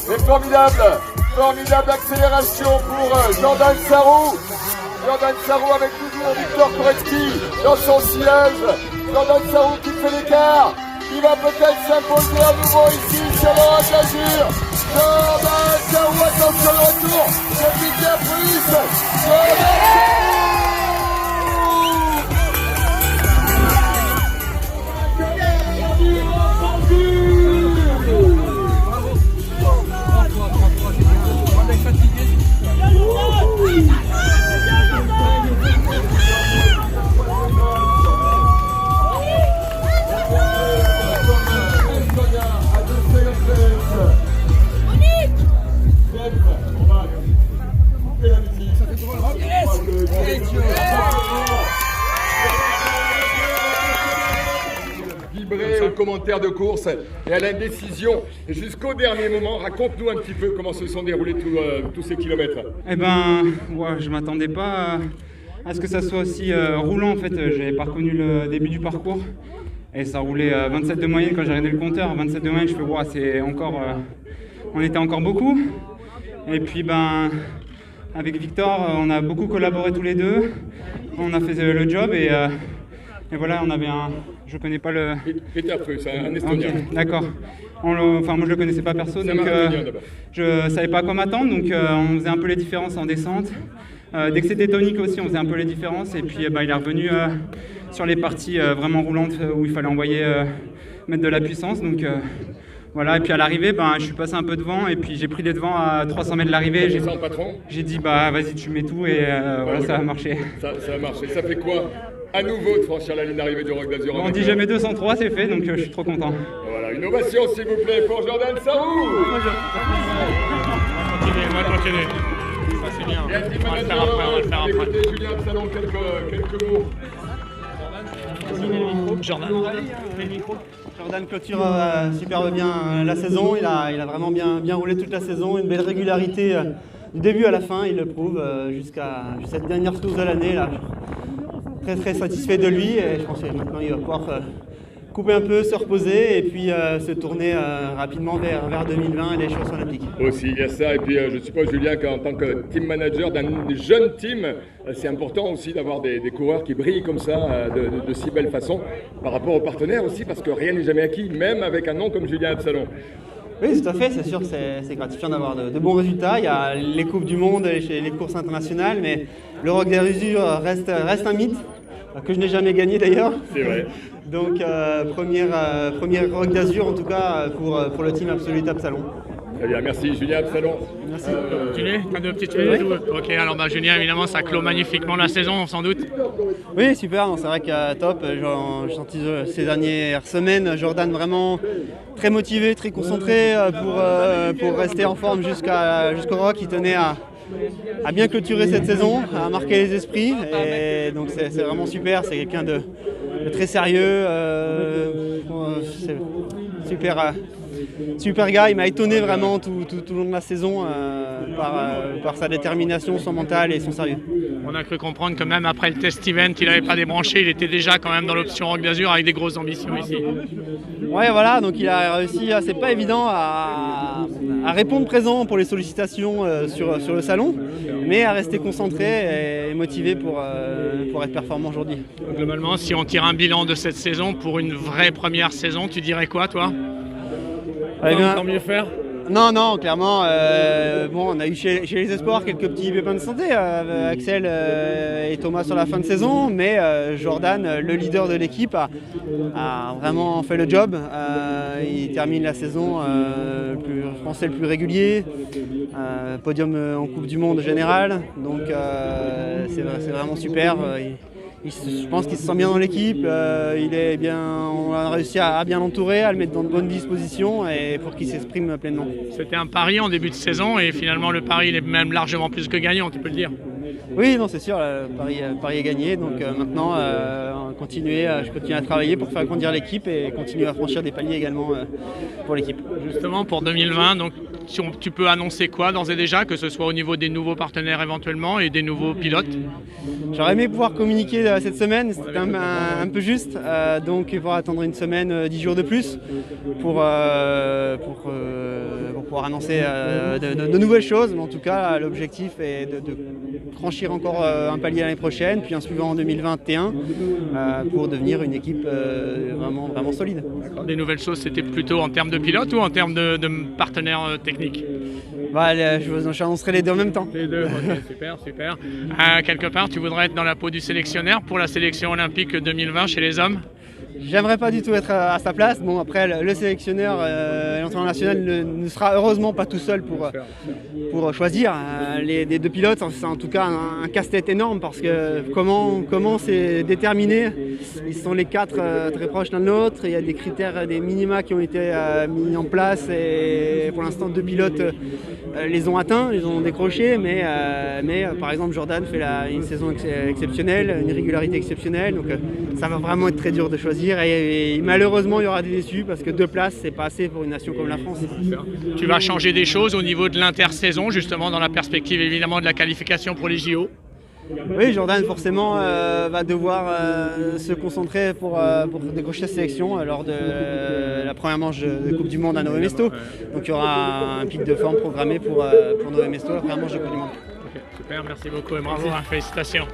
Et formidable accélération pour Jordan Sarrou. Jordan Sarrou avec toujours Victor Koretsky dans son sillage. Jordan Sarrou qui fait l'écart. Il va peut-être s'imposer à nouveau ici sur le Roc d'Azur. Jordan Sarrou, attention le retour. C'est Peter Pruis. Jordan Sarrou. Vibrer au commentaire de course et à l'indécision jusqu'au dernier moment. Raconte-nous un petit peu comment se sont déroulés tous ces kilomètres. Eh ben, ouais, je m'attendais pas à ce que ça soit aussi roulant. En fait, j'avais pas reconnu le début du parcours et ça roulait 27 de moyenne quand j'ai regardé le compteur. 27 de moyenne, je fais wow, c'est encore, on était encore beaucoup. Et puis avec Victor, on a beaucoup collaboré tous les deux. On a fait le job et voilà, on avait je connais pas le... Peter Pruis, un Estonien. Okay, d'accord. Moi je le connaissais pas perso, donc je savais pas à quoi m'attendre, donc on faisait un peu les différences en descente. Dès que c'était tonique aussi, on faisait un peu les différences et puis il est revenu sur les parties vraiment roulantes où il fallait mettre de la puissance. Donc voilà, et puis à l'arrivée, je suis passé un peu devant et puis j'ai pris les devants à 300 mètres de l'arrivée. J'ai dit vas-y tu mets tout et voilà, ça a marché. Ça a marché. Ça fait quoi à nouveau de franchir la ligne d'arrivée du Roc d'Azur? On dit jamais 203, c'est fait, donc je suis trop content. Voilà, une ovation s'il vous plaît pour Jordan Sarrou. Continuez. Ça c'est bien. On va le faire après. Écoutez Julien Absalon, quelques mots. Jordan clôture super bien la saison, il a vraiment bien roulé toute la saison, une belle régularité du début à la fin, il le prouve jusqu'à cette dernière course de l'année. Là. Très satisfait de lui et je pense que maintenant il va pouvoir couper un peu, se reposer et puis se tourner rapidement vers 2020 et les choses olympiques. Aussi, il y a ça. Et puis je suppose, Julien, qu'en tant que team manager d'un jeune team, c'est important aussi d'avoir des coureurs qui brillent comme ça, de si belle façon, par rapport aux partenaires aussi, parce que rien n'est jamais acquis, même avec un nom comme Julien Absalon. Oui, tout à fait, c'est sûr que c'est gratifiant d'avoir de bons résultats. Il y a les Coupes du Monde et les courses internationales, mais le Roc d'Azur reste un mythe, que je n'ai jamais gagné d'ailleurs. C'est vrai. Donc première Roc d'Azur en tout cas pour le team Absolute Absalon. Très bien, merci Julien Absalon. Merci. Continuez, t'as 2 petites minutes ou... Ok, alors Julien, évidemment, ça clôt magnifiquement la saison, sans doute. Oui, super, c'est vrai que top. J'ai senti ces dernières semaines Jordan vraiment très motivé, très concentré pour rester en forme jusqu'au Roc. Il tenait à bien clôturer cette saison, à marquer les esprits. Et donc c'est vraiment super, c'est quelqu'un de très sérieux, super gars, il m'a étonné vraiment tout le long de la saison par sa détermination, son mental et son sérieux. On a cru comprendre que même après le test event, il n'avait pas débranché, il était déjà quand même dans l'option Roc d'Azur avec des grosses ambitions ici. Ouais, voilà, donc il a réussi, c'est pas évident à répondre présent pour les sollicitations sur le salon, mais à rester concentré et motivé pour être performant aujourd'hui. Globalement, si on tire un bilan de cette saison pour une vraie première saison, tu dirais quoi toi? Tant mieux faire? Non, clairement, on a eu chez les espoirs quelques petits pépins de santé, Axel et Thomas sur la fin de saison, mais Jordan, le leader de l'équipe, a vraiment fait le job. Il termine la saison je pense le plus régulier, podium en Coupe du Monde générale, donc c'est vraiment super. Je pense qu'il se sent bien dans l'équipe, on a réussi à bien l'entourer, à le mettre dans de bonnes dispositions et pour qu'il s'exprime pleinement. C'était un pari en début de saison et finalement le pari il est même largement plus que gagnant, tu peux le dire. Oui, non, c'est sûr, le pari est gagné, donc maintenant je continue à travailler pour faire grandir l'équipe et continuer à franchir des paliers également pour l'équipe. Justement pour 2020, donc tu peux annoncer quoi d'ores et déjà, que ce soit au niveau des nouveaux partenaires éventuellement et des nouveaux pilotes? J'aurais aimé pouvoir communiquer cette semaine, c'était un peu juste, donc il faudra attendre une semaine, 10 jours de plus pour pouvoir pouvoir annoncer de nouvelles choses. Mais en tout cas, l'objectif est de franchir encore un palier l'année prochaine, puis un suivant en 2021 pour devenir une équipe vraiment solide. Des nouvelles choses, c'était plutôt en termes de pilote ou en termes de partenaires techniques? Je annoncerai les deux en même temps. Les deux, ok, super, super. Quelque part, tu voudrais être dans la peau du sélectionneur pour la sélection olympique 2020 chez les hommes? J'aimerais pas du tout être à sa place. Bon, après, le sélectionneur et l'entraîneur national ne sera heureusement pas tout seul pour choisir. Les deux pilotes, c'est en tout cas un casse-tête énorme parce que comment c'est déterminé. Ils sont les quatre très proches l'un de l'autre. Il y a des critères, des minima qui ont été mis en place et pour l'instant, deux pilotes les ont atteints, les ont décrochés. Mais par exemple, Jordan fait une saison exceptionnelle, une régularité exceptionnelle. Donc ça va vraiment être très dur de choisir. Et malheureusement, il y aura des déçus parce que 2 places, c'est pas assez pour une nation comme la France. Tu vas changer des choses au niveau de l'intersaison, justement dans la perspective évidemment de la qualification pour les JO? Oui, Jordan forcément va devoir se concentrer pour décrocher sa sélection lors de la première manche de Coupe du Monde à Nové Mesto. Donc il y aura un pic de forme programmé pour Nové Mesto, la première manche de Coupe du Monde. Okay, super, merci beaucoup et bravo, félicitations.